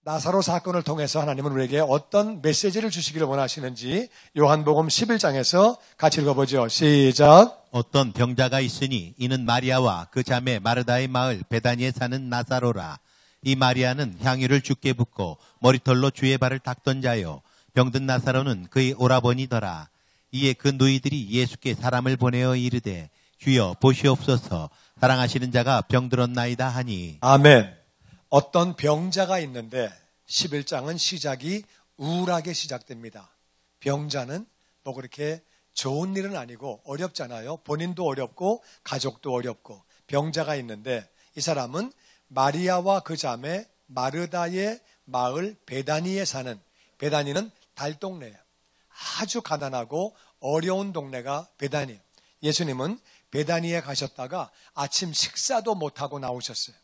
나사로 사건을 통해서 하나님은 우리에게 어떤 메시지를 주시기를 원하시는지 요한복음 11장에서 같이 읽어보죠. 시작. 어떤 병자가 있으니 이는 마리아와 그 자매 마르다의 마을 베다니에 사는 나사로라. 이 마리아는 향유를 주께 붓고 머리털로 주의 발을 닦던 자요. 병든 나사로는 그의 오라버니더라. 이에 그 누이들이 예수께 사람을 보내어 이르되 주여 보시옵소서 사랑하시는 자가 병들었나이다 하니. 아멘. 어떤 병자가 있는데 11장은 시작이 우울하게 시작됩니다. 병자는 뭐 그렇게 좋은 일은 아니고 어렵잖아요. 본인도 어렵고 가족도 어렵고 병자가 있는데 이 사람은 마리아와 그 자매 마르다의 마을 베다니에 사는, 베다니는 달동네예요. 아주 가난하고 어려운 동네가 베다니예요. 예수님은 베다니에 가셨다가 아침 식사도 못하고 나오셨어요.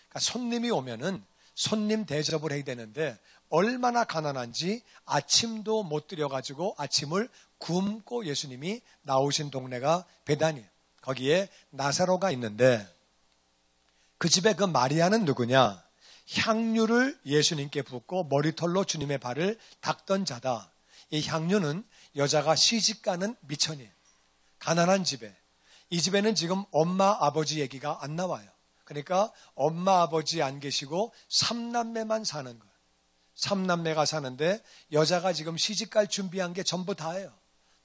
그러니까 손님이 오면은 손님 대접을 해야 되는데 얼마나 가난한지 아침도 못 드려가지고 아침을 굶고 예수님이 나오신 동네가 베다니예요. 거기에 나사로가 있는데 그 집에 그 마리아는 누구냐? 향유를 예수님께 붓고 머리털로 주님의 발을 닦던 자다. 이 향유는 여자가 시집가는 미천이에요. 가난한 집에. 이 집에는 지금 엄마 아버지 얘기가 안 나와요. 그러니까 엄마 아버지 안 계시고 3남매만 사는 거예요. 3남매가 사는데 여자가 지금 시집갈 준비한 게 전부 다예요.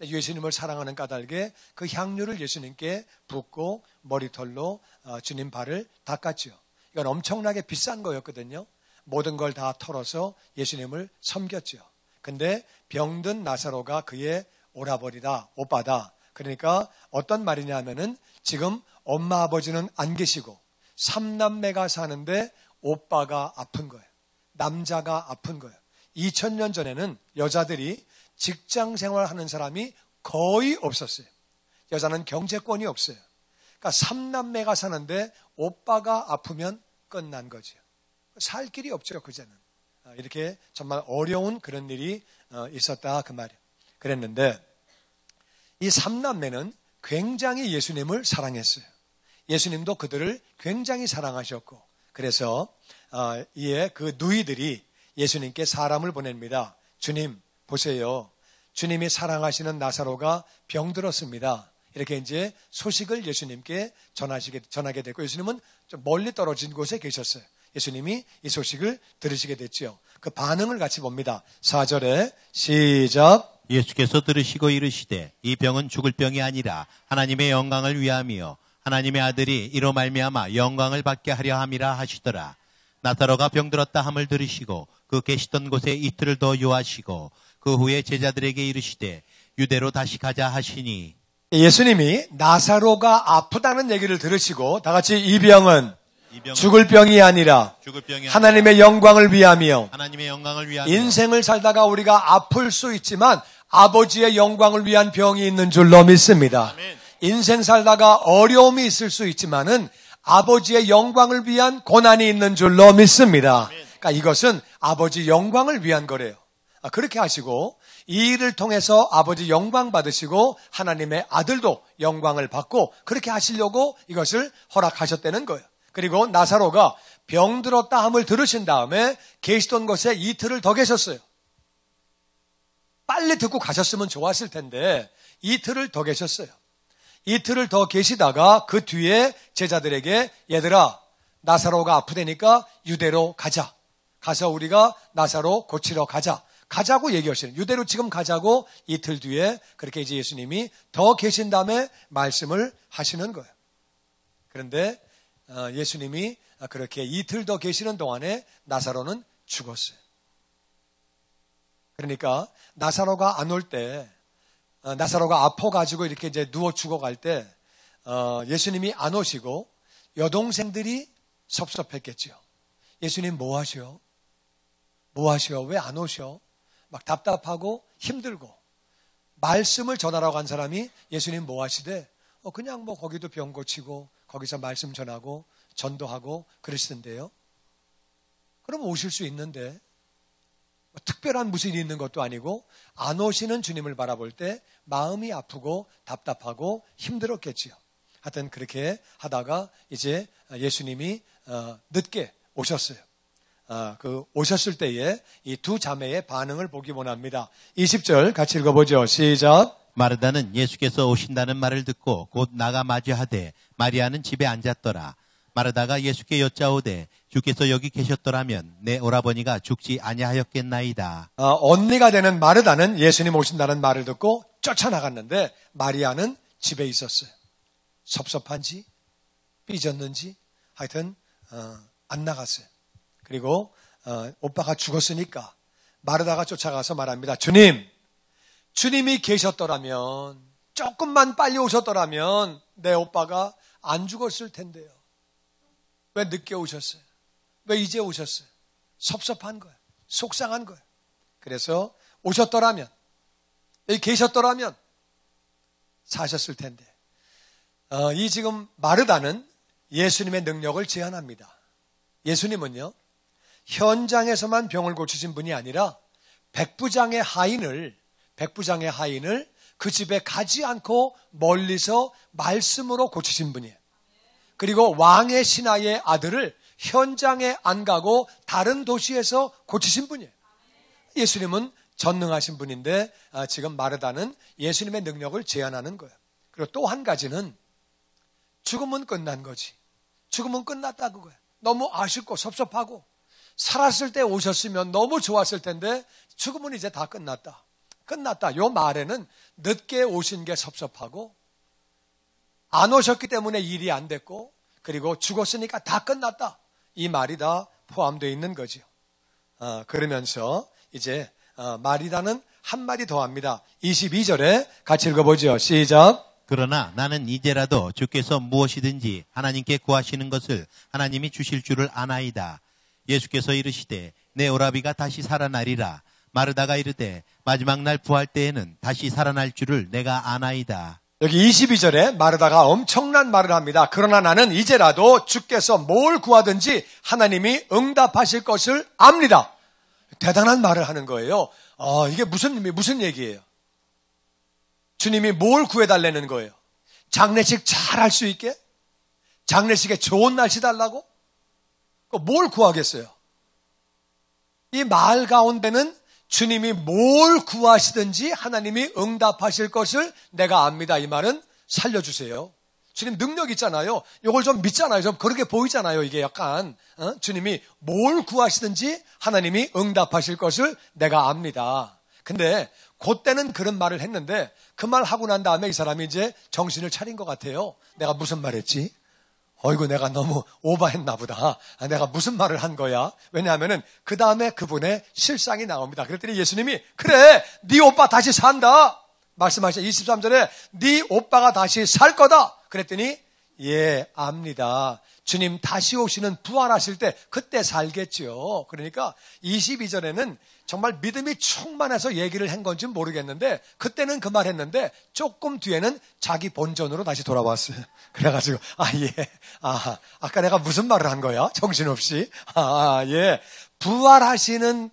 예수님을 사랑하는 까닭에 그 향유를 예수님께 붓고 머리털로 주님 발을 닦았죠. 이건 엄청나게 비싼 거였거든요. 모든 걸 다 털어서 예수님을 섬겼죠. 근데 병든 나사로가 그의 오라버니다, 오빠다. 그러니까 어떤 말이냐 하면은 지금 엄마 아버지는 안 계시고 3남매가 사는데 오빠가 아픈 거예요. 남자가 아픈 거예요. 2000년 전에는 여자들이 직장 생활하는 사람이 거의 없었어요. 여자는 경제권이 없어요. 그러니까 3남매가 사는데 오빠가 아프면 끝난 거죠. 살 길이 없죠, 그제는. 이렇게 정말 어려운 그런 일이 있었다 그 말이에요. 그랬는데 이 3남매는 굉장히 예수님을 사랑했어요. 예수님도 그들을 굉장히 사랑하셨고 그래서 이에 그 누이들이 예수님께 사람을 보냅니다. 주님 보세요. 주님이 사랑하시는 나사로가 병들었습니다. 이렇게 이제 소식을 예수님께 전하게 됐고 예수님은 좀 멀리 떨어진 곳에 계셨어요. 예수님이 이 소식을 들으시게 됐죠. 그 반응을 같이 봅니다. 4절에 시작. 예수께서 들으시고 이르시되 이 병은 죽을 병이 아니라 하나님의 영광을 위함이요 하나님의 아들이 이로 말미암아 영광을 받게 하려 함이라 하시더라. 나사로가 병들었다 함을 들으시고 그 계시던 곳에 이틀을 더 요하시고 그 후에 제자들에게 이르시되 유대로 다시 가자 하시니. 예수님이 나사로가 아프다는 얘기를 들으시고 다 같이 이 병은 죽을 병이 아니라 하나님의 영광을 위함이요. 인생을 살다가 우리가 아플 수 있지만 아버지의 영광을 위한 병이 있는 줄로 믿습니다. 인생 살다가 어려움이 있을 수 있지만은 아버지의 영광을 위한 고난이 있는 줄로 믿습니다. 그러니까 이것은 아버지 영광을 위한 거래요. 그렇게 하시고 이 일을 통해서 아버지 영광 받으시고 하나님의 아들도 영광을 받고 그렇게 하시려고 이것을 허락하셨다는 거예요. 그리고 나사로가 병들었다 함을 들으신 다음에 계시던 곳에 이틀을 더 계셨어요. 빨리 듣고 가셨으면 좋았을 텐데 이틀을 더 계셨어요. 이틀을 더 계시다가 그 뒤에 제자들에게 얘들아 나사로가 아프다니까 유대로 가자. 가서 우리가 나사로 고치러 가자고 얘기하시는 유대로 지금 가자고 이틀 뒤에 그렇게 이제 예수님이 더 계신 다음에 말씀을 하시는 거예요. 그런데 예수님이 그렇게 이틀 더 계시는 동안에 나사로는 죽었어요. 그러니까 나사로가 안 올 때 나사로가 아파가지고 이렇게 이제 누워 죽어갈 때 예수님이 안 오시고 여동생들이 섭섭했겠죠. 예수님 뭐 하셔? 뭐 하셔? 왜 안 오셔? 막 답답하고 힘들고 말씀을 전하러 간 사람이 예수님 뭐 하시대? 그냥 뭐 거기도 병 고치고 거기서 말씀 전하고 전도하고 그러시던데요. 그럼 오실 수 있는데 특별한 무슨 일이 있는 것도 아니고 안 오시는 주님을 바라볼 때 마음이 아프고 답답하고 힘들었겠지요. 하여튼 그렇게 하다가 이제 예수님이 늦게 오셨어요. 오셨을 때에 이 두 자매의 반응을 보기 원합니다. 20절 같이 읽어보죠. 시작. 마르다는 예수께서 오신다는 말을 듣고 곧 나가 맞이하되 마리아는 집에 앉았더라. 마르다가 예수께 여짜오되 주께서 여기 계셨더라면 내 오라버니가 죽지 아니하였겠나이다. 언니가 되는 마르다는 예수님 오신다는 말을 듣고 쫓아나갔는데 마리아는 집에 있었어요. 섭섭한지 삐졌는지 하여튼 안 나갔어요. 그리고 오빠가 죽었으니까 마르다가 쫓아가서 말합니다. 주님이 계셨더라면, 조금만 빨리 오셨더라면 내 오빠가 안 죽었을 텐데요. 왜 늦게 오셨어요? 왜 이제 오셨어요? 섭섭한 거예요. 속상한 거예요. 그래서 오셨더라면, 여기 계셨더라면 사셨을 텐데. 이 지금 마르다는 예수님의 능력을 제한합니다. 예수님은요, 현장에서만 병을 고치신 분이 아니라 백부장의 하인을 그 집에 가지 않고 멀리서 말씀으로 고치신 분이에요. 그리고 왕의 신하의 아들을 현장에 안 가고 다른 도시에서 고치신 분이에요. 예수님은 전능하신 분인데 지금 마르다는 예수님의 능력을 제한하는 거예요. 그리고 또 한 가지는 죽음은 끝난 거지. 죽음은 끝났다 그거예요. 너무 아쉽고 섭섭하고 살았을 때 오셨으면 너무 좋았을 텐데 죽음은 이제 다 끝났다. 요 말에는 늦게 오신 게 섭섭하고 안 오셨기 때문에 일이 안 됐고 그리고 죽었으니까 다 끝났다. 이 말이 다 포함되어 있는 거죠. 그러면서 이제 마리다는 한마디 더 합니다. 22절에 같이 읽어보죠. 시작. 그러나 나는 이제라도 주께서 무엇이든지 하나님께 구하시는 것을 하나님이 주실 줄을 아나이다. 예수께서 이르시되 내 오라비가 다시 살아나리라. 마르다가 이르되 마지막 날 부활 때에는 다시 살아날 줄을 내가 아나이다. 여기 22절에 마르다가 엄청난 말을 합니다. 그러나 나는 이제라도 주께서 뭘 구하든지 하나님이 응답하실 것을 압니다. 대단한 말을 하는 거예요. 이게 무슨 얘기예요? 주님이 뭘 구해달라는 거예요? 장례식 잘 할 수 있게? 장례식에 좋은 날씨 달라고? 뭘 구하겠어요? 이 말 가운데는 주님이 뭘 구하시든지 하나님이 응답하실 것을 내가 압니다. 이 말은 살려주세요. 주님 능력 있잖아요. 이걸 좀 믿잖아요. 좀 그렇게 보이잖아요. 이게 약간 주님이 뭘 구하시든지 하나님이 응답하실 것을 내가 압니다. 근데 그때는 그런 말을 했는데 그 말 하고 난 다음에 이 사람이 이제 정신을 차린 것 같아요. 내가 무슨 말 했지? 어이구 내가 너무 오버했나 보다. 내가 무슨 말을 한 거야? 왜냐하면은 그 다음에 그분의 실상이 나옵니다. 그랬더니 예수님이 그래 네 오빠 다시 산다. 말씀하셔. 23절에 네 오빠가 다시 살 거다. 그랬더니 예 압니다. 주님 다시 오시는 부활하실 때 그때 살겠죠. 그러니까 22절에는 정말 믿음이 충만해서 얘기를 한 건지 모르겠는데 그때는 그 말 했는데 조금 뒤에는 자기 본전으로 다시 돌아왔어요. 그래가지고 아까 내가 무슨 말을 한 거야? 정신없이. 예. 부활하시는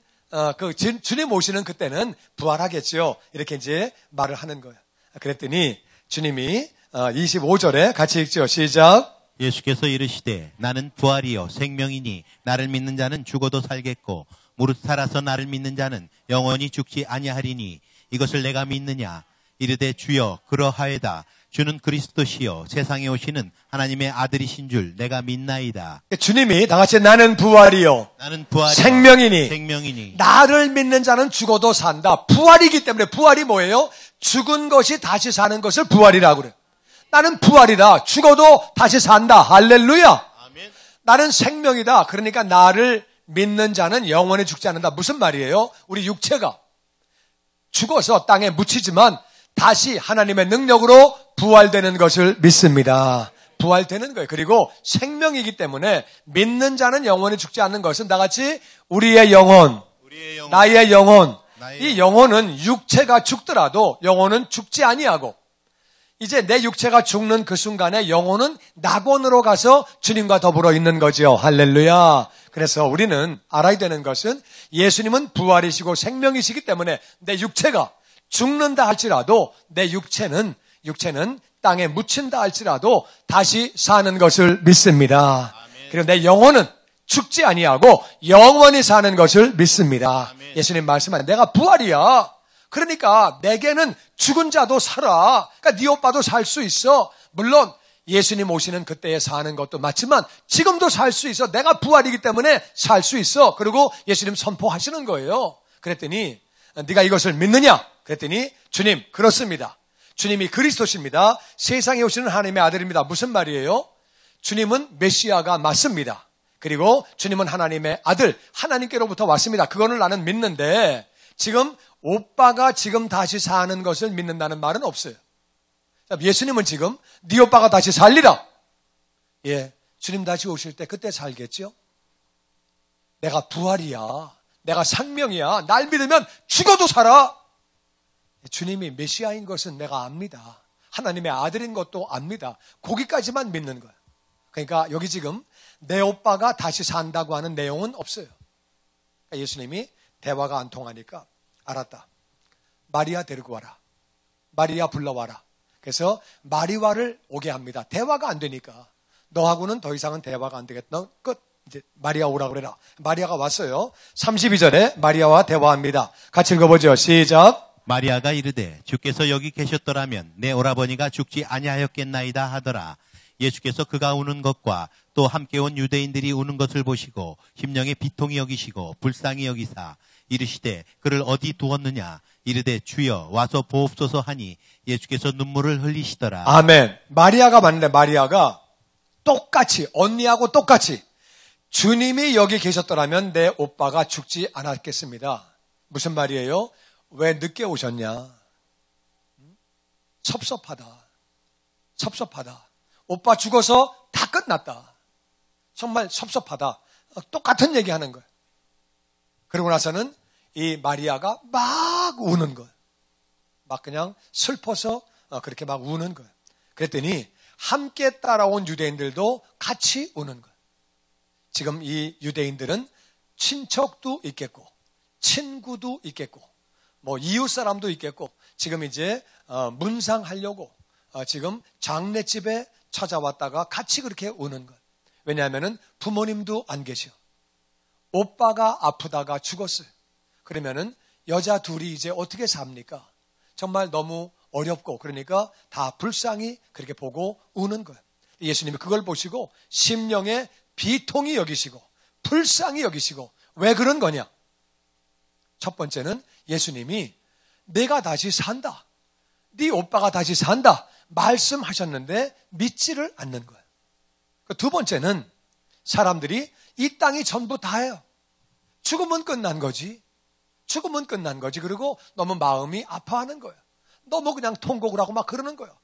주님 오시는 그때는 부활하겠죠. 이렇게 이제 말을 하는 거예요. 그랬더니 주님이 25절에 같이 읽죠. 시작. 예수께서 이르시되 나는 부활이요 생명이니 나를 믿는 자는 죽어도 살겠고 무릇 살아서 나를 믿는 자는 영원히 죽지 아니하리니 이것을 내가 믿느냐. 이르되 주여 그러하에다. 주는 그리스도시요 세상에 오시는 하나님의 아들이신 줄 내가 믿나이다. 주님이 다 같이 나는 부활이요 생명이니 나를 믿는 자는 죽어도 산다. 부활이기 때문에 부활이 뭐예요? 죽은 것이 다시 사는 것을 부활이라고 그래요. 나는 부활이다. 죽어도 다시 산다. 할렐루야. 아멘. 나는 생명이다. 그러니까 나를 믿는 자는 영원히 죽지 않는다. 무슨 말이에요? 우리 육체가 죽어서 땅에 묻히지만 다시 하나님의 능력으로 부활되는 것을 믿습니다. 부활되는 거예요. 그리고 생명이기 때문에 믿는 자는 영원히 죽지 않는 것은 나같이 우리의 영혼, 나의 영혼. 이 영혼은 육체가 죽더라도 영혼은 죽지 아니하고 이제 내 육체가 죽는 그 순간에 영혼은 낙원으로 가서 주님과 더불어 있는 거죠. 할렐루야. 그래서 우리는 알아야 되는 것은 예수님은 부활이시고 생명이시기 때문에 내 육체가 죽는다 할지라도 내 육체는 땅에 묻힌다 할지라도 다시 사는 것을 믿습니다. 그리고 내 영혼은 죽지 아니하고 영원히 사는 것을 믿습니다. 아멘. 예수님 말씀은 내가 부활이야. 그러니까 내게는 죽은 자도 살아. 그러니까 네 오빠도 살 수 있어. 물론 예수님 오시는 그때에 사는 것도 맞지만 지금도 살 수 있어. 내가 부활이기 때문에 살 수 있어. 그리고 예수님 선포하시는 거예요. 그랬더니 네가 이것을 믿느냐? 그랬더니 주님 그렇습니다. 주님이 그리스도십니다. 세상에 오시는 하나님의 아들입니다. 무슨 말이에요? 주님은 메시아가 맞습니다. 그리고 주님은 하나님의 아들, 하나님께로부터 왔습니다. 그거는 나는 믿는데 지금 오빠가 지금 다시 사는 것을 믿는다는 말은 없어요. 예수님은 지금 네 오빠가 다시 살리라. 예, 주님 다시 오실 때 그때 살겠죠? 내가 부활이야. 내가 생명이야. 날 믿으면 죽어도 살아. 주님이 메시아인 것은 내가 압니다. 하나님의 아들인 것도 압니다. 거기까지만 믿는 거예요. 그러니까 여기 지금 내 오빠가 다시 산다고 하는 내용은 없어요. 그러니까 예수님이 대화가 안 통하니까 알았다. 마리아 데리고 와라. 마리아 불러와라. 그래서 마리아를 오게 합니다. 대화가 안 되니까 너하고는 더 이상은 대화가 안 되겠다. 너 끝. 이제 마리아 오라 그래라. 마리아가 왔어요. 32절에 마리아와 대화합니다. 같이 읽어보죠. 시작. 마리아가 이르되 주께서 여기 계셨더라면 내 오라버니가 죽지 아니하였겠나이다 하더라. 예수께서 그가 우는 것과 또 함께 온 유대인들이 우는 것을 보시고 심령에 비통히 여기시고 불쌍히 여기사 이르시되 그를 어디 두었느냐 이르되 주여 와서 보옵소서 하니 예수께서 눈물을 흘리시더라. 아멘. 마리아가 맞는데 마리아가 똑같이 언니하고 똑같이 주님이 여기 계셨더라면 내 오빠가 죽지 않았겠습니다. 무슨 말이에요? 왜 늦게 오셨냐? 섭섭하다. 오빠 죽어서 다 끝났다. 정말 섭섭하다. 똑같은 얘기하는 거예요. 그러고 나서는 이 마리아가 막 우는 거예요. 막 그냥 슬퍼서 그렇게 막 우는 거예요. 그랬더니 함께 따라온 유대인들도 같이 우는 거예요. 지금 이 유대인들은 친척도 있겠고 친구도 있겠고 뭐 이웃 사람도 있겠고 지금 이제 문상하려고 지금 장례집에 찾아왔다가 같이 그렇게 우는 거예요. 왜냐하면은 부모님도 안 계셔. 오빠가 아프다가 죽었어요. 그러면은 여자 둘이 이제 어떻게 삽니까? 정말 너무 어렵고 그러니까 다 불쌍히 그렇게 보고 우는 거예요. 예수님이 그걸 보시고 심령에 비통히 여기시고 불쌍히 여기시고 왜 그런 거냐? 첫 번째는 예수님이 내가 다시 산다. 네 오빠가 다시 산다. 말씀하셨는데 믿지를 않는 거예요. 두 번째는 사람들이 이 땅이 전부 다예요. 죽으면 끝난 거지. 그리고 너무 마음이 아파하는 거예요. 너무 그냥 통곡을 하고 막 그러는 거예요.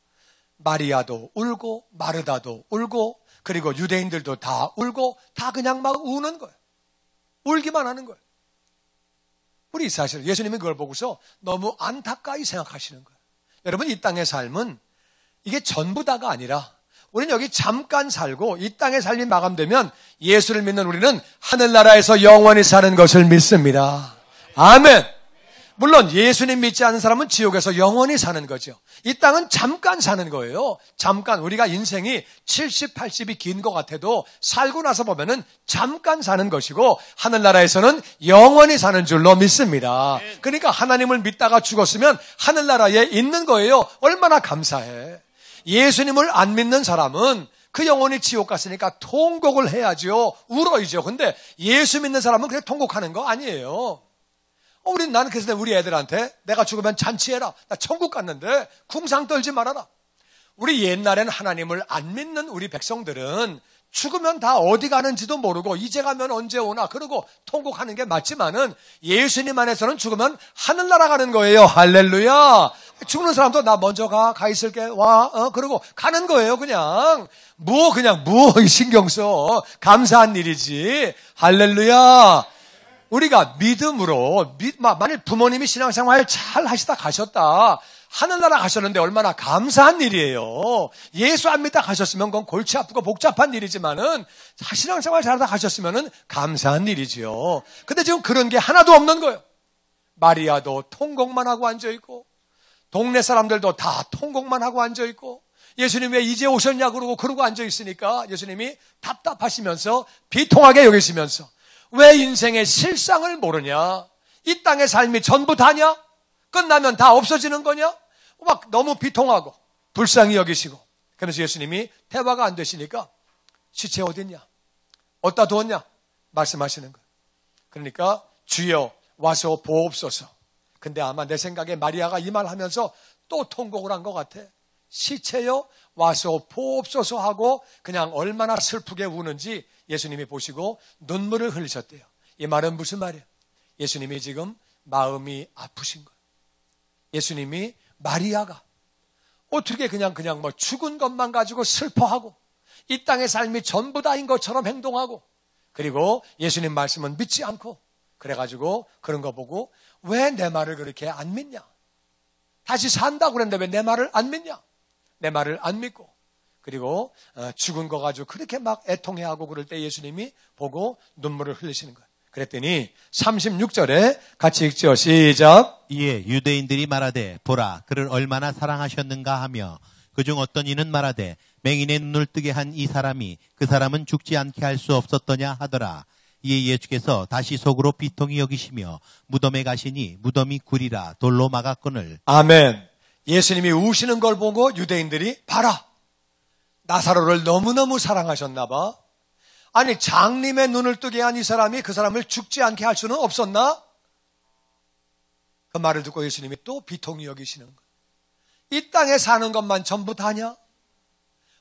마리아도 울고 마르다도 울고 그리고 유대인들도 다 울고 다 그냥 막 우는 거예요. 울기만 하는 거예요. 우리 사실 예수님이 그걸 보고서 너무 안타까이 생각하시는 거예요. 여러분 이 땅의 삶은 이게 전부 다가 아니라 우리는 여기 잠깐 살고 이 땅의 삶이 마감되면 예수를 믿는 우리는 하늘나라에서 영원히 사는 것을 믿습니다. 아멘. 물론 예수님 믿지 않는 사람은 지옥에서 영원히 사는 거죠. 이 땅은 잠깐 사는 거예요. 잠깐 우리가 인생이 70, 80이 긴 것 같아도 살고 나서 보면은 잠깐 사는 것이고 하늘나라에서는 영원히 사는 줄로 믿습니다. 그러니까 하나님을 믿다가 죽었으면 하늘나라에 있는 거예요. 얼마나 감사해. 예수님을 안 믿는 사람은 그 영혼이 지옥 갔으니까 통곡을 해야죠. 울어야죠. 근데 예수 믿는 사람은 그렇게 통곡하는 거 아니에요. 나는 그래서 우리 애들한테 내가 죽으면 잔치해라. 나 천국 갔는데 궁상 떨지 말아라. 우리 옛날에는 하나님을 안 믿는 우리 백성들은 죽으면 다 어디 가는지도 모르고 이제 가면 언제 오나 그러고 통곡하는 게 맞지만은 예수님 안에서는 죽으면 하늘나라 가는 거예요. 할렐루야. 죽는 사람도 나 먼저 가 있을게 와 그러고 가는 거예요. 그냥 신경 써. 감사한 일이지. 할렐루야. 우리가 믿음으로 만일 부모님이 신앙생활 잘 하시다 가셨다. 하늘나라 가셨는데 얼마나 감사한 일이에요. 예수 안 믿다 가셨으면 그건 골치 아프고 복잡한 일이지만은 신앙생활 잘하다 가셨으면은 감사한 일이지요. 근데 지금 그런 게 하나도 없는 거예요. 마리아도 통곡만 하고 앉아있고 동네 사람들도 다 통곡만 하고 앉아있고 예수님 왜 이제 오셨냐 그러고 앉아 있으니까 예수님이 답답하시면서 비통하게 여기시면서 왜 인생의 실상을 모르냐? 이 땅의 삶이 전부 다냐? 끝나면 다 없어지는 거냐? 막 너무 비통하고 불쌍히 여기시고 그러면서 예수님이 대화가 안 되시니까 시체 어딨냐? 어디다 두었냐? 말씀하시는 거예요. 그러니까 주여 와서 보옵소서. 근데 아마 내 생각에 마리아가 이 말 하면서 또 통곡을 한 것 같아. 시체여 와서 보옵소서 하고 그냥 얼마나 슬프게 우는지 예수님이 보시고 눈물을 흘리셨대요. 이 말은 무슨 말이에요? 예수님이 지금 마음이 아프신 거예요. 예수님이 마리아가 어떻게 그냥 뭐 죽은 것만 가지고 슬퍼하고 이 땅의 삶이 전부 다인 것처럼 행동하고 그리고 예수님 말씀은 믿지 않고 그래가지고 그런 거 보고 왜 내 말을 그렇게 안 믿냐? 다시 산다고 그랬는데 왜 내 말을 안 믿냐? 내 말을 안 믿고 그리고 죽은 거 가지고 그렇게 막 애통해하고 그럴 때 예수님이 보고 눈물을 흘리시는 거예요. 그랬더니 36절에 같이 읽죠. 시작. 이에 유대인들이 말하되 보라 그를 얼마나 사랑하셨는가 하며 그중 어떤 이는 말하되 맹인의 눈을 뜨게 한 이 사람이 그 사람은 죽지 않게 할 수 없었더냐 하더라. 이에 예수께서 다시 속으로 비통히 여기시며 무덤에 가시니 무덤이 구리라 돌로 막았거늘. 아멘. 예수님이 우시는 걸 보고 유대인들이 봐라. 나사로를 너무너무 사랑하셨나 봐. 아니 장님의 눈을 뜨게 한 이 사람이 그 사람을 죽지 않게 할 수는 없었나? 그 말을 듣고 예수님이 또 비통히 여기시는 거예요. 이 땅에 사는 것만 전부 다냐?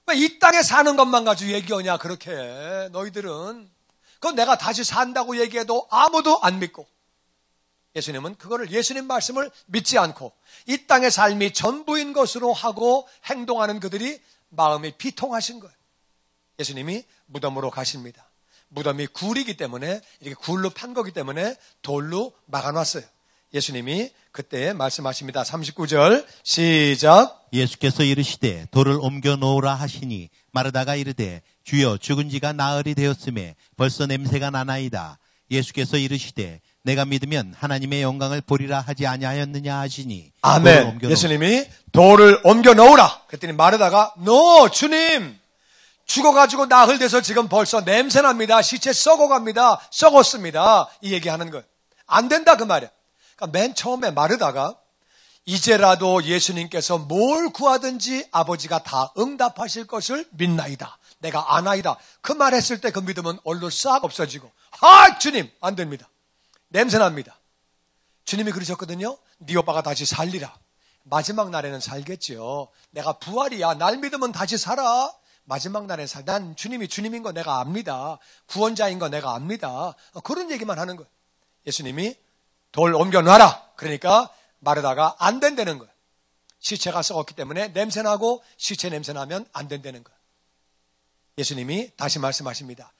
왜 이 땅에 사는 것만 가지고 얘기하냐 그렇게 너희들은. 그건 내가 다시 산다고 얘기해도 아무도 안 믿고 예수님은 그거를 예수님 말씀을 믿지 않고 이 땅의 삶이 전부인 것으로 하고 행동하는 그들이 마음이 비통하신 거예요. 예수님이 무덤으로 가십니다. 무덤이 굴이기 때문에 이렇게 굴로 판 거기 때문에 돌로 막아놨어요. 예수님이 그때 말씀하십니다. 39절 시작. 예수께서 이르시되 돌을 옮겨 놓으라 하시니 마르다가 이르되 주여 죽은 지가 나흘이 되었음에 벌써 냄새가 나나이다. 예수께서 이르시되 내가 믿으면 하나님의 영광을 보리라 하지 아니하였느냐 하시니 아멘. 예수님이 돌을 옮겨 놓으라 그랬더니 마르다가 주님 죽어가지고 나흘 돼서 지금 벌써 냄새납니다. 시체 썩어갑니다. 썩었습니다. 이 얘기하는 거예요. 안 된다 그 말이에요. 그러니까 맨 처음에 마르다가 이제라도 예수님께서 뭘 구하든지 아버지가 다 응답하실 것을 믿나이다. 내가 아나이다. 그 말 했을 때 그 믿음은 얼른 싹 없어지고 주님 안 됩니다. 냄새납니다. 주님이 그러셨거든요. 네 오빠가 다시 살리라. 마지막 날에는 살겠지요. 내가 부활이야. 날 믿으면 다시 살아. 마지막 날에 난 주님이 주님인 거 내가 압니다. 구원자인 거 내가 압니다. 그런 얘기만 하는 거예요. 예수님이 돌 옮겨놔라. 그러니까 마르다가 안 된다는 거예요. 시체가 썩었기 때문에 냄새나고 시체 냄새나면 안 된다는 거예요. 예수님이 다시 말씀하십니다.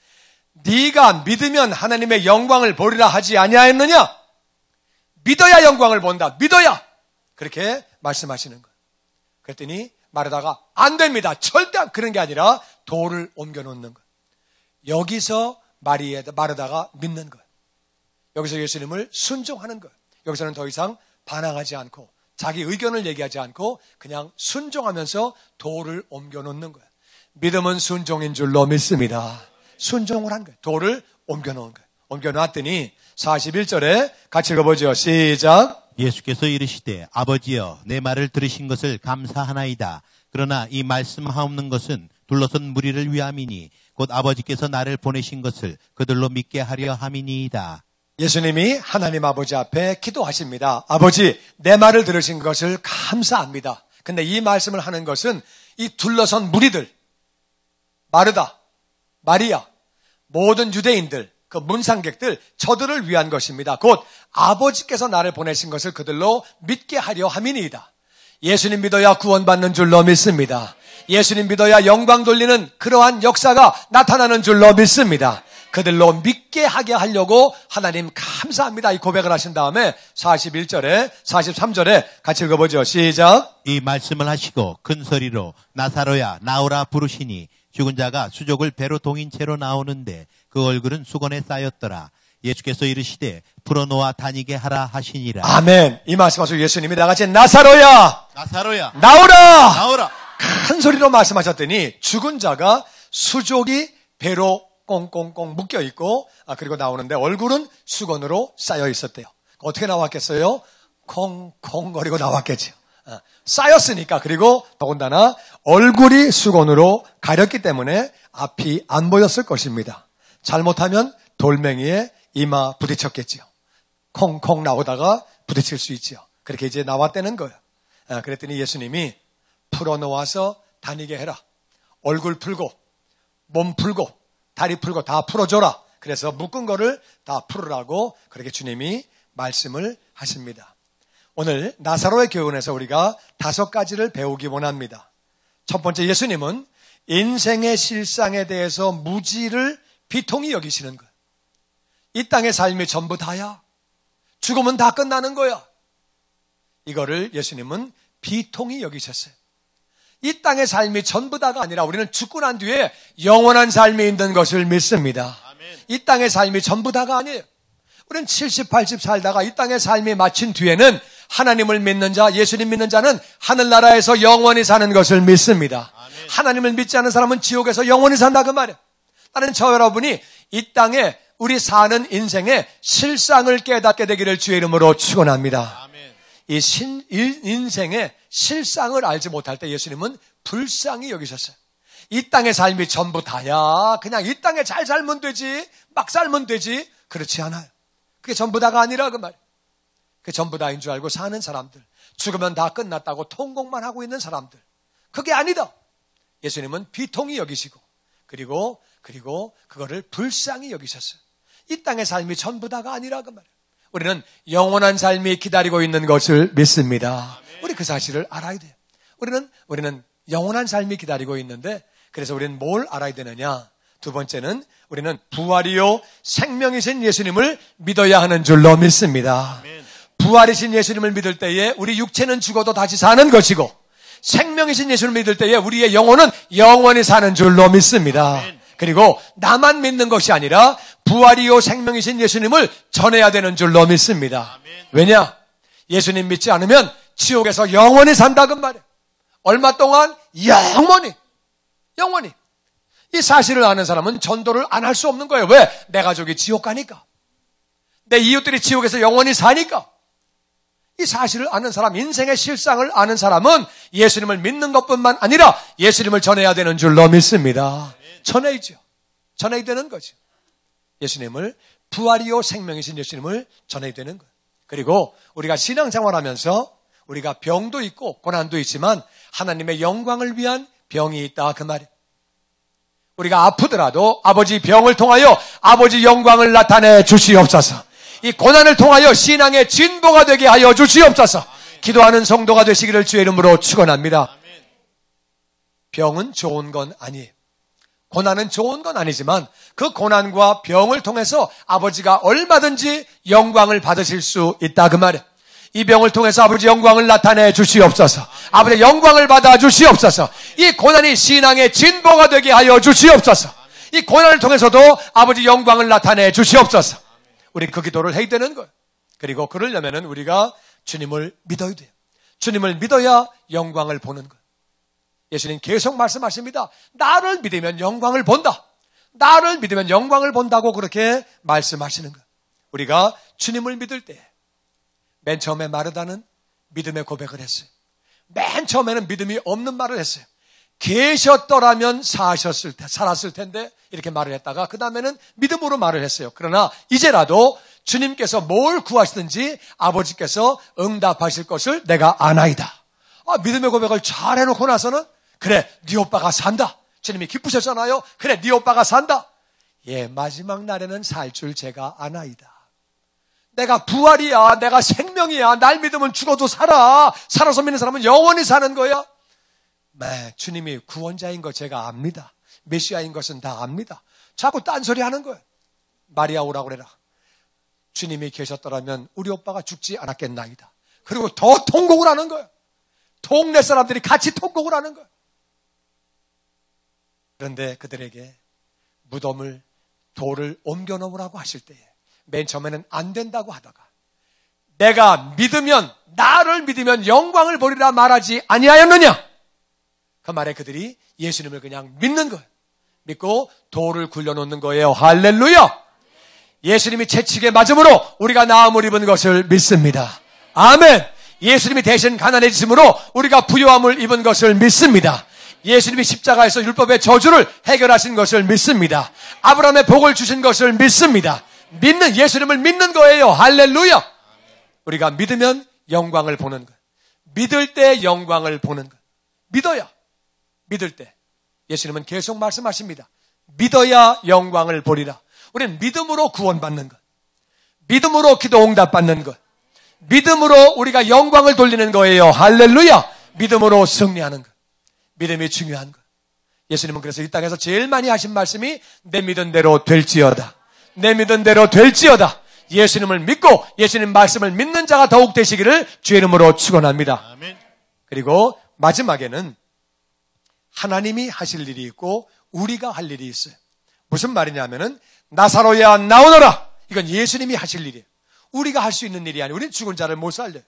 네가 믿으면 하나님의 영광을 보리라 하지 아니하였느냐? 믿어야 영광을 본다. 믿어야. 그렇게 말씀하시는 거예요. 그랬더니 마르다가 안 됩니다. 절대 그런 게 아니라 돌을 옮겨 놓는 거예요. 여기서 마르다가 믿는 거예요. 여기서 예수님을 순종하는 거예요. 여기서는 더 이상 반항하지 않고 자기 의견을 얘기하지 않고 그냥 순종하면서 돌을 옮겨 놓는 거예요. 믿음은 순종인 줄로 믿습니다. 순종을 한 거예요. 돌을 옮겨 놓은 거예요. 옮겨 놨더니 41절에 같이 읽어보죠. 시작. 예수께서 이르시되 아버지여 내 말을 들으신 것을 감사하나이다. 그러나 이 말씀하옵는 것은 둘러선 무리를 위함이니 곧 아버지께서 나를 보내신 것을 그들로 믿게 하려 함이니이다. 예수님이 하나님 아버지 앞에 기도하십니다. 아버지, 내 말을 들으신 것을 감사합니다. 근데 이 말씀을 하는 것은 이 둘러선 무리들, 마르다, 마리아, 모든 유대인들, 그 문상객들, 저들을 위한 것입니다. 곧 아버지께서 나를 보내신 것을 그들로 믿게 하려 함이니이다. 예수님 믿어야 구원받는 줄로 믿습니다. 예수님 믿어야 영광 돌리는 그러한 역사가 나타나는 줄로 믿습니다. 그들로 믿게 하게 하려고 하나님 감사합니다. 이 고백을 하신 다음에 41절에 43절에 같이 읽어보죠. 시작. 이 말씀을 하시고 큰 소리로 나사로야 나오라 부르시니 죽은 자가 수족을 배로 동인 채로 나오는데 그 얼굴은 수건에 쌓였더라. 예수께서 이르시되 풀어놓아 다니게 하라 하시니라. 아멘. 이 말씀하시고 예수님이 나같이 나사로야 나사로야 나오라. 나오라. 큰 소리로 말씀하셨더니 죽은 자가 수족이 배로 꽁꽁꽁 묶여 있고 그리고 나오는데 얼굴은 수건으로 쌓여 있었대요. 어떻게 나왔겠어요? 콩콩거리고 나왔겠죠. 쌓였으니까. 그리고 더군다나 얼굴이 수건으로 가렸기 때문에 앞이 안 보였을 것입니다. 잘못하면 돌멩이에 이마 부딪혔겠지요. 콩콩 나오다가 부딪힐 수 있지요. 그렇게 이제 나왔다는 거예요. 그랬더니 예수님이 풀어놓아서 다니게 해라. 얼굴 풀고 몸 풀고 다리 풀고 다 풀어줘라. 그래서 묶은 거를 다 풀으라고 그렇게 주님이 말씀을 하십니다. 오늘 나사로의 교훈에서 우리가 5가지를 배우기 원합니다. 첫 번째, 예수님은 인생의 실상에 대해서 무지를 비통히 여기시는 거예요. 이 땅의 삶이 전부 다야. 죽으면 다 끝나는 거야. 이거를 예수님은 비통히 여기셨어요. 이 땅의 삶이 전부 다가 아니라 우리는 죽고 난 뒤에 영원한 삶이 있는 것을 믿습니다. 이 땅의 삶이 전부 다가 아니에요. 우리는 70, 80 살다가 이 땅의 삶이 마친 뒤에는 하나님을 믿는 자, 예수님 믿는 자는 하늘나라에서 영원히 사는 것을 믿습니다. 하나님을 믿지 않는 사람은 지옥에서 영원히 산다 그 말이에요. 나는 저 여러분이 이 땅에 우리 사는 인생의 실상을 깨닫게 되기를 주의 이름으로 축원합니다. 이 인생의 실상을 알지 못할 때 예수님은 불쌍히 여기셨어요. 이 땅의 삶이 전부 다야. 그냥 이 땅에 잘 살면 되지, 막 살면 되지. 그렇지 않아요. 그게 전부 다가 아니라 그 말이에요. 그게 전부 다인 줄 알고 사는 사람들, 죽으면 다 끝났다고 통곡만 하고 있는 사람들, 그게 아니다. 예수님은 비통히 여기시고 그리고 그거를 불쌍히 여기셨어요. 이 땅의 삶이 전부 다가 아니라 그 말이에요. 우리는 영원한 삶이 기다리고 있는 것을 믿습니다. 우리 그 사실을 알아야 돼요. 우리는 영원한 삶이 기다리고 있는데, 그래서 우리는 뭘 알아야 되느냐? 두 번째는 우리는 부활이요 생명이신 예수님을 믿어야 하는 줄로 믿습니다. 부활이신 예수님을 믿을 때에 우리 육체는 죽어도 다시 사는 것이고, 생명이신 예수님을 믿을 때에 우리의 영혼은 영원히 사는 줄로 믿습니다. 그리고 나만 믿는 것이 아니라 부활이요 생명이신 예수님을 전해야 되는 줄로 믿습니다. 왜냐? 예수님 믿지 않으면 지옥에서 영원히 산다 그 말이에요. 얼마 동안? 영원히. 이 사실을 아는 사람은 전도를 안 할 수 없는 거예요. 왜? 내 가족이 지옥 가니까. 내 이웃들이 지옥에서 영원히 사니까. 이 사실을 아는 사람, 인생의 실상을 아는 사람은 예수님을 믿는 것뿐만 아니라 예수님을 전해야 되는 줄로 믿습니다. 전해야죠. 전해야 되는 거죠. 예수님을, 부활이요 생명이신 예수님을 전해야 되는 거예요. 그리고 우리가 신앙생활하면서 우리가 병도 있고 고난도 있지만 하나님의 영광을 위한 병이 있다 그 말이에요. 우리가 아프더라도 아버지 병을 통하여 아버지 영광을 나타내 주시옵소서. 이 고난을 통하여 신앙의 진보가 되게 하여 주시옵소서. 기도하는 성도가 되시기를 주의 이름으로 축원합니다. 병은 좋은 건 아니에요. 고난은 좋은 건 아니지만 그 고난과 병을 통해서 아버지가 얼마든지 영광을 받으실 수 있다 그 말이에요. 이 병을 통해서 아버지 영광을 나타내 주시옵소서. 아버지 영광을 받아 주시옵소서. 이 고난이 신앙의 진보가 되게 하여 주시옵소서. 이 고난을 통해서도 아버지 영광을 나타내 주시옵소서. 우리 그 기도를 해야 되는 거예요. 그리고 그러려면 우리가 주님을 믿어야 돼요. 주님을 믿어야 영광을 보는 거예요. 예수님 계속 말씀하십니다. 나를 믿으면 영광을 본다. 나를 믿으면 영광을 본다고 그렇게 말씀하시는 거예요. 우리가 주님을 믿을 때 맨 처음에 마르다는 믿음의 고백을 했어요. 맨 처음에는 믿음이 없는 말을 했어요. 계셨더라면 살았을 텐데 이렇게 말을 했다가 그 다음에는 믿음으로 말을 했어요. 그러나 이제라도 주님께서 뭘 구하시든지 아버지께서 응답하실 것을 내가 아나이다. 믿음의 고백을 잘 해놓고 나서는 그래 네 오빠가 산다. 주님이 기쁘셨잖아요. 그래 네 오빠가 산다. 예, 마지막 날에는 살 줄 제가 아나이다. 내가 부활이야. 내가 생명이야. 날 믿으면 죽어도 살아. 살아서 믿는 사람은 영원히 사는 거야. 네, 주님이 구원자인 거 제가 압니다. 메시아인 것은 다 압니다. 자꾸 딴소리 하는 거예요. 마리아 오라고 그래라. 주님이 계셨더라면 우리 오빠가 죽지 않았겠나이다. 그리고 더 통곡을 하는 거예요. 동네 사람들이 같이 통곡을 하는 거예요. 그런데 그들에게 무덤을 돌을 옮겨 놓으라고 하실 때에 맨 처음에는 안 된다고 하다가 내가 믿으면 나를 믿으면 영광을 보리라 말하지 아니하였느냐? 그 말에 그들이 예수님을 그냥 믿는 거예요. 믿고 돌을 굴려놓는 거예요. 할렐루야! 예수님이 채찍에 맞음으로 우리가 나음을 입은 것을 믿습니다. 아멘! 예수님이 대신 가난해지심으로 우리가 부요함을 입은 것을 믿습니다. 예수님이 십자가에서 율법의 저주를 해결하신 것을 믿습니다. 아브라함의 복을 주신 것을 믿습니다. 예수님을 믿는 거예요. 할렐루야! 우리가 믿으면 영광을 보는 거예요. 믿을 때 영광을 보는 거예요. 믿어야. 믿을 때. 예수님은 계속 말씀하십니다. 믿어야 영광을 보리라. 우리는 믿음으로 구원받는 것. 믿음으로 기도 응답받는 것. 믿음으로 우리가 영광을 돌리는 거예요. 할렐루야! 믿음으로 승리하는 것. 믿음이 중요한 것. 예수님은 그래서 이 땅에서 제일 많이 하신 말씀이 내 믿은 대로 될지어다. 내 믿은 대로 될지어다. 예수님을 믿고 예수님 말씀을 믿는 자가 더욱 되시기를 주의 이름으로 축원합니다. 아멘. 그리고 마지막에는 하나님이 하실 일이 있고 우리가 할 일이 있어요. 무슨 말이냐면은 나사로야 나오너라. 이건 예수님이 하실 일이에요. 우리가 할 수 있는 일이 아니에요. 우리는 죽은 자를 못 살려요.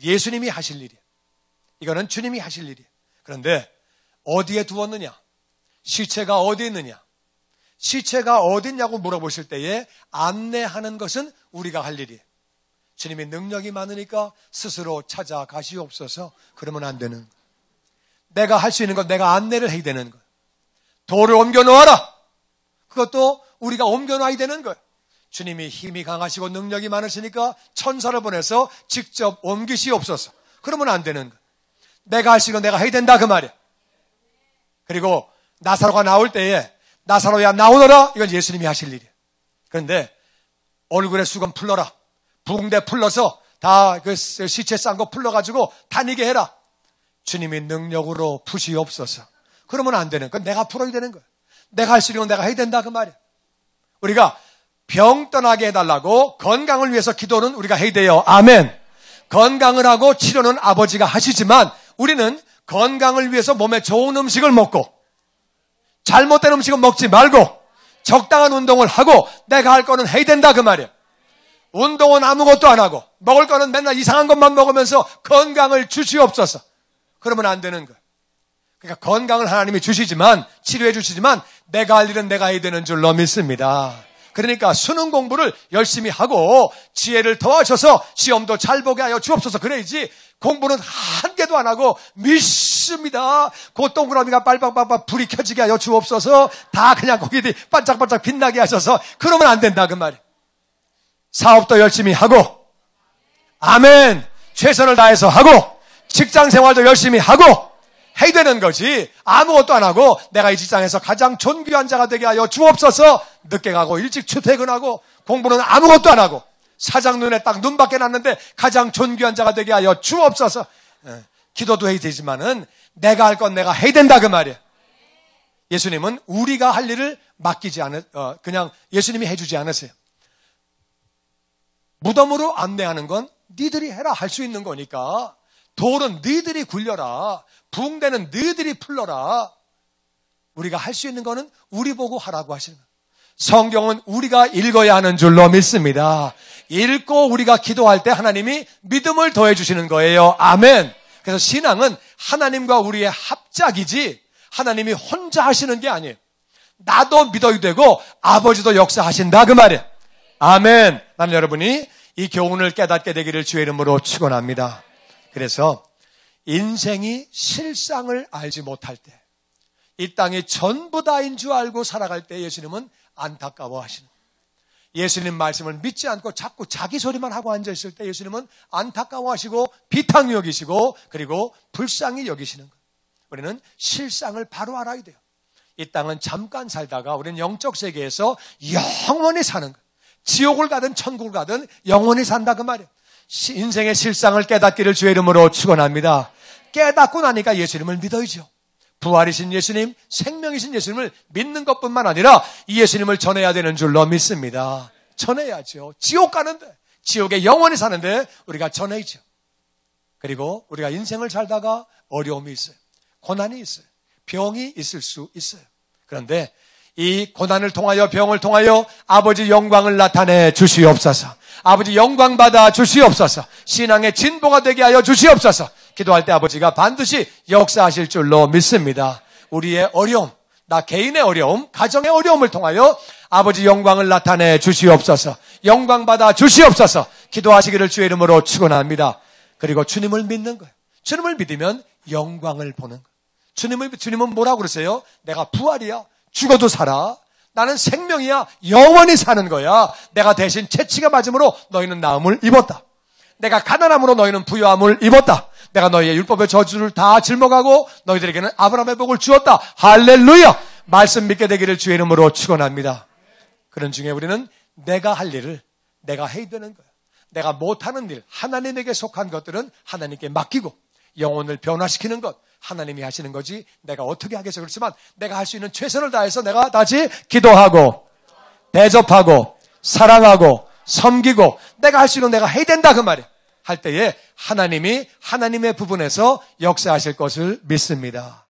예수님이 하실 일이에요. 이거는 주님이 하실 일이에요. 그런데 어디에 두었느냐? 시체가 어디 있느냐? 시체가 어디 있냐고 물어보실 때에 안내하는 것은 우리가 할 일이에요. 주님이 능력이 많으니까 스스로 찾아가시옵소서. 그러면 안 되는 거예요. 내가 할 수 있는 건 내가 안내를 해야 되는 거예요. 돌을 옮겨 놓아라. 그것도 우리가 옮겨 놔야 되는 거예요. 주님이 힘이 강하시고 능력이 많으시니까 천사를 보내서 직접 옮기시옵소서. 그러면 안 되는 거예요. 내가 할 수 있는 건 내가 해야 된다 그 말이에요. 그리고 나사로가 나올 때에 나사로야 나오너라. 이건 예수님이 하실 일이에요. 그런데 얼굴에 수건 풀러라. 붕대 풀러서 다 그 시체 싼 거 풀러가지고 다니게 해라. 주님이 능력으로 푸시옵소서. 그러면 안 되는 거예요. 내가 풀어야 되는 거예요. 내가 할 수 있는 건 내가 해야 된다 그 말이에요. 우리가 병 떠나게 해달라고 건강을 위해서 기도는 우리가 해야 돼요. 아멘. 건강을 하고 치료는 아버지가 하시지만 우리는 건강을 위해서 몸에 좋은 음식을 먹고 잘못된 음식은 먹지 말고 적당한 운동을 하고 내가 할 거는 해야 된다 그 말이에요. 운동은 아무것도 안 하고 먹을 거는 맨날 이상한 것만 먹으면서 건강을 주시옵소서. 그러면 안 되는 거예요. 그러니까 건강을 하나님이 주시지만 치료해 주시지만 내가 할 일은 내가 해야 되는 줄로 믿습니다. 그러니까 수능 공부를 열심히 하고 지혜를 더하셔서 시험도 잘 보게 하여 주옵소서. 그래야지 공부는 한 개도 안 하고 믿습니다. 그 동그라미가 빨빡빨빡 불이 켜지게 하여 주옵소서. 다 그냥 거기 반짝반짝 빛나게 하셔서 그러면 안 된다 그 말이에요. 사업도 열심히 하고 아멘. 최선을 다해서 하고 직장 생활도 열심히 하고 해야 되는 거지. 아무것도 안 하고 내가 이 직장에서 가장 존귀한 자가 되게 하여 주옵소서. 늦게 가고 일찍 출퇴근하고 공부는 아무것도 안 하고 사장 눈에 딱 눈밖에 났는데 가장 존귀한 자가 되게 하여 주옵소서. 기도도 해야 되지만은 내가 할 건 내가 해야 된다 그 말이에요. 예수님은 우리가 할 일을 맡기지 그냥 예수님이 해주지 않으세요. 무덤으로 안내하는 건 니들이 해라 할 수 있는 거니까 돌은 너희들이 굴려라. 붕대는 너희들이 풀러라. 우리가 할 수 있는 거는 우리 보고 하라고 하시는 거예요. 성경은 우리가 읽어야 하는 줄로 믿습니다. 읽고 우리가 기도할 때 하나님이 믿음을 더해 주시는 거예요. 아멘. 그래서 신앙은 하나님과 우리의 합작이지 하나님이 혼자 하시는 게 아니에요. 나도 믿어야 되고 아버지도 역사하신다 그 말이에요. 아멘. 나는 여러분이 이 교훈을 깨닫게 되기를 주의 이름으로 축원합니다. 그래서 인생이 실상을 알지 못할 때, 이 땅이 전부 다인 줄 알고 살아갈 때 예수님은 안타까워하시는 거예요. 예수님 말씀을 믿지 않고 자꾸 자기 소리만 하고 앉아있을 때 예수님은 안타까워하시고 비탄히 여기시고 그리고 불쌍히 여기시는 거예요. 우리는 실상을 바로 알아야 돼요. 이 땅은 잠깐 살다가 우리는 영적 세계에서 영원히 사는 거예요. 지옥을 가든 천국을 가든 영원히 산다 그 말이에요. 인생의 실상을 깨닫기를 주의 이름으로 축원합니다. 깨닫고 나니까 예수님을 믿어야죠. 부활이신 예수님, 생명이신 예수님을 믿는 것뿐만 아니라 이 예수님을 전해야 되는 줄로 믿습니다. 전해야죠. 지옥 가는데, 지옥에 영원히 사는데 우리가 전해야죠. 그리고 우리가 인생을 살다가 어려움이 있어요. 고난이 있어요. 병이 있을 수 있어요. 그런데 이 고난을 통하여 병을 통하여 아버지 영광을 나타내 주시옵소서. 아버지 영광 받아 주시옵소서. 신앙의 진보가 되게 하여 주시옵소서. 기도할 때 아버지가 반드시 역사하실 줄로 믿습니다. 우리의 어려움, 나 개인의 어려움, 가정의 어려움을 통하여 아버지 영광을 나타내 주시옵소서. 영광 받아 주시옵소서. 기도하시기를 주의 이름으로 축원합니다. 그리고 주님을 믿는 거예요. 주님을 믿으면 영광을 보는 거예요. 주님은 뭐라고 그러세요? 내가 부활이야. 죽어도 살아. 나는 생명이야. 영원히 사는 거야. 내가 대신 채찍에 맞음으로 너희는 나음을 입었다. 내가 가난함으로 너희는 부유함을 입었다. 내가 너희의 율법의 저주를 다 짊어가고 너희들에게는 아브라함의 복을 주었다. 할렐루야. 말씀 믿게 되기를 주의 이름으로 축원합니다. 그런 중에 우리는 내가 할 일을 내가 해야 되는 거야. 내가 못하는 일, 하나님에게 속한 것들은 하나님께 맡기고 영혼을 변화시키는 것 하나님이 하시는 거지 내가 어떻게 하겠어. 그렇지만 내가 할 수 있는 최선을 다해서 내가 다시 기도하고 대접하고 사랑하고 섬기고 내가 할 수 있는 내가 해야 된다 그 말이야. 할 때에 하나님이 하나님의 부분에서 역사하실 것을 믿습니다.